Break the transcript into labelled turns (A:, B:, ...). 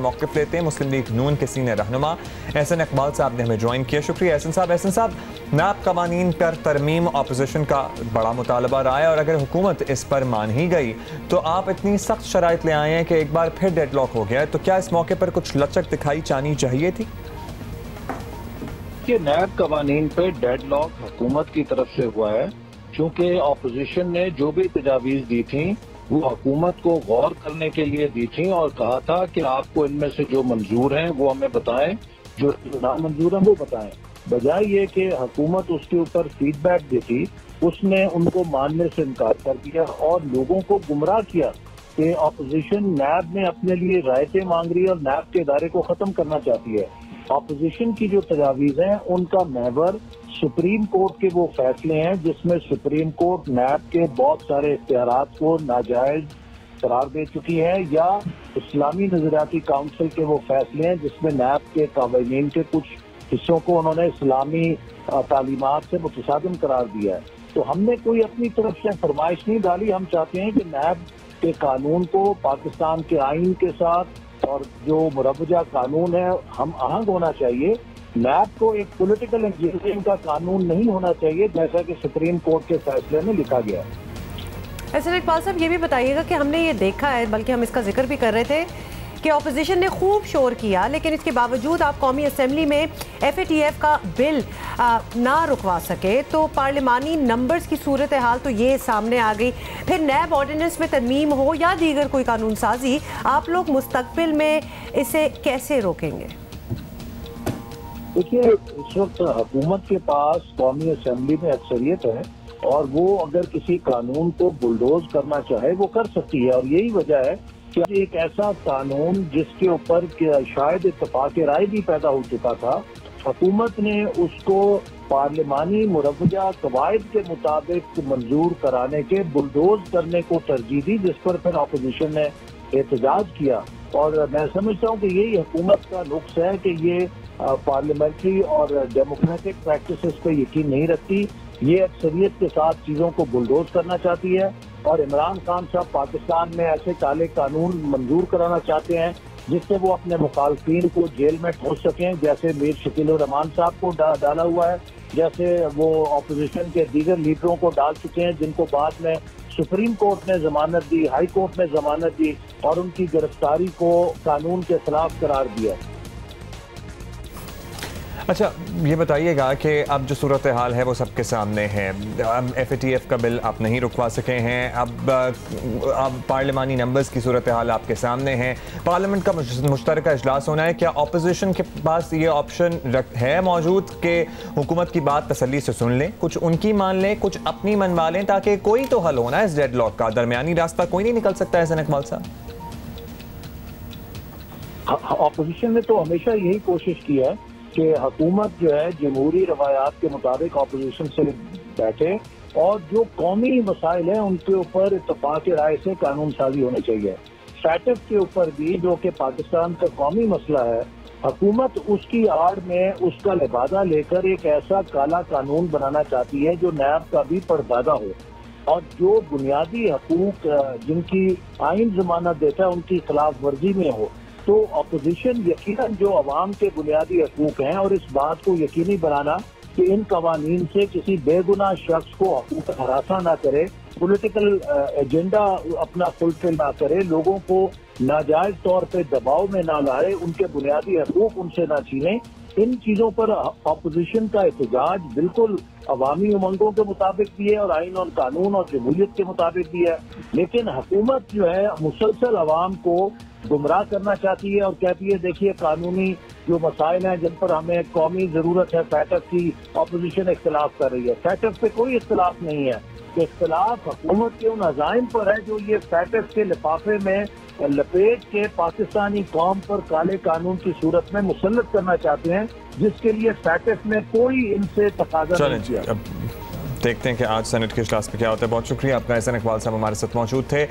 A: मौक़िफ़ लेते हैं मुस्लिम लीग नून के सीनियर रहनुमा एहसन इकबाल साहब ने हमें ज्वाइन किया। शुक्रिया एहसन साहब। नैब कवानीन पर तरमीम अपोजिशन का बड़ा मुतालबा रहा है और अगर हुकूमत इस पर मान ही गई तो आप इतनी सख्त शराइत ले आए हैं कि एक बार फिर डेडलॉक हो गया है, तो क्या इस मौके पर कुछ लचक दिखाई जानी चाहिए थी?
B: कि नैब कवानीन पे डेडलॉक हुकूमत की तरफ से हुआ है, क्योंकि अपोजिशन ने जो भी तजावीज़ दी थी वो हुकूमत को गौर करने के लिए दी थी और कहा था कि आपको इनमें से जो मंजूर हैं वो हमें बताएं, जो नामंजूर हैं वो बताएं। बजाय ये कि हुकूमत उसके ऊपर फीडबैक देती, उसने उनको मानने से इनकार कर दिया और लोगों को गुमराह किया कि अपोजिशन नैब में अपने लिए रायतें मांग रही है और नैब के इदारे को खत्म करना चाहती है। अपोजिशन की जो तजावीज हैं उनका महवर सुप्रीम कोर्ट के वो फैसले हैं जिसमें सुप्रीम कोर्ट नैब के बहुत सारे इख्तियारात को नाजायज करार दे चुकी है, या इस्लामी नजरियाती काउंसिल के वो फैसले हैं जिसमें नैब के कानून के कुछ हिस्सों को उन्होंने इस्लामी तालीमात से मुतसादिम करार दिया है। तो हमने कोई अपनी तरफ से फरमाइश नहीं डाली। हम चाहते हैं कि नैब के कानून को पाकिस्तान के आइन के साथ और जो मुरवजा कानून है हम आहंग होना चाहिए। नैब को एक पॉलिटिकल इंजीनियरिंग का कानून नहीं होना चाहिए जैसा कि सुप्रीम कोर्ट के फैसले में लिखा गया है।
C: एहसन इकबाल साहब, ये भी बताइएगा कि हमने ये देखा है, बल्कि हम इसका जिक्र भी कर रहे थे कि अपोजिशन ने खूब शोर किया, लेकिन इसके बावजूद आप कौमी असम्बली में FATF का बिल ना रुकवा सके, तो पार्लिमानी नंबर्स की सूरत हाल तो ये सामने आ गई। फिर नैब ऑर्डिनेंस में तरमीम हो या दीगर कोई कानून साजी, आप लोग मुस्तकबिल में इसे कैसे रोकेंगे?
B: देखिए, इस वक्त हुकूमत के पास कौमी असम्बली में अक्सरियत है और वो अगर किसी कानून को बुलडोज करना चाहे वो कर सकती है, और यही वजह है कि एक ऐसा कानून जिसके ऊपर शायद इत्तफाक राय भी पैदा हो चुका था, हुकूमत ने उसको पार्लिमानी मुरवजा कवायद के मुताबिक मंजूर कराने के बुलडोज करने को तरजीह दी, जिस पर फिर अपोजिशन ने एहतजाज किया। और मैं समझता हूँ कि यही हुकूमत का नुक्स है कि ये पार्लियामेंट्री और डेमोक्रेटिक प्रैक्टिसेस पे यकीन नहीं रखती, ये अक्सरियत के साथ चीजों को बुलडोज करना चाहती है। और इमरान खान साहब पाकिस्तान में ऐसे काले कानून मंजूर कराना चाहते हैं जिससे वो अपने मुखालफिन को जेल में ठोस सकें, जैसे मीर शकील रहमान साहब को डाला हुआ है, जैसे वो अपोजिशन के दीगर लीडरों को डाल चुके हैं जिनको बाद में सुप्रीम कोर्ट ने जमानत दी, हाई कोर्ट ने जमानत दी और उनकी गिरफ्तारी को कानून के खिलाफ करार दिया।
A: अच्छा, ये बताइएगा कि अब जो सूरत हाल है वो सबके सामने है। अब FATF का बिल आप नहीं रुकवा सके हैं, अब पार्लिमानी नंबर्स की सूरत हाल आपके सामने है, पार्लियामेंट का मुश्तरका इजलास होना है। क्या अपोजिशन के पास ये ऑप्शन है मौजूद कि हुकूमत की बात तसल्ली से सुन लें, कुछ उनकी मान लें, कुछ अपनी मनवा लें, ताकि कोई तो हल होना है इस डेडलॉक का? दरमियानी रास्ता कोई नहीं निकल सकता है एहसन इकबाल साहब?
B: अपोजिशन ने तो हमेशा यही कोशिश की है कि हुकूमत जो है जमहूरी रवायात के मुताबिक अपोजिशन से बैठे और जो कौमी मसाइल हैं उनके ऊपर इत्तफाक राय से कानून साजी होनी चाहिए। फैटफ के ऊपर भी, जो कि पाकिस्तान का कौमी मसला है, हुकूमत उसकी आड़ में उसका लिबादा लेकर एक ऐसा काला कानून बनाना चाहती है जो नैब का भी पर्दादा हो और जो बुनियादी हकूक जिनकी आइन जमानत देता है उनकी खिलाफ वर्जी में हो। तो अपोजिशन यकीनन जो अवाम के बुनियादी हकूक हैं और इस बात को यकीनी बनाना कि इन कवानीन से किसी बेगुनाह शख्स को हकूक हरासा ना करे, पॉलिटिकल एजेंडा अपना फुलफिल ना करे, लोगों को नाजायज तौर पे दबाव में ना लाए, उनके बुनियादी हकूक उनसे ना छीने, इन चीजों पर अपोजिशन का एहतजाज बिल्कुल अवामी उमंगों के मुताबिक भी है और आइन और कानून और जमहूरियत के मुताबिक भी है। लेकिन हुकूमत जो है मुसलसल अवाम को गुमराह करना चाहती है और कहती है देखिए कानूनी जो मसाइल हैं जिन पर हमें कौमी जरूरत है फैटफ की, अपोजिशन इख्तिलाफ कर रही है। फैटफ पे कोई इख्तिलाफ नहीं है, इख्तिलाफ हुकूमत के उन अज़ाइम पर है जो ये फैटफ के लिफाफे में लपेट के पाकिस्तानी कौम पर काले कानून की सूरत में मुसल्लत करना चाहते हैं, जिसके लिए फैटफ में कोई इनसे तकाजा नहीं किया।
A: देखते हैं कि आज सेनेट के इजलास में क्या होता है। बहुत शुक्रिया आपका, एहसन इकबाल साहब हमारे साथ मौजूद थे।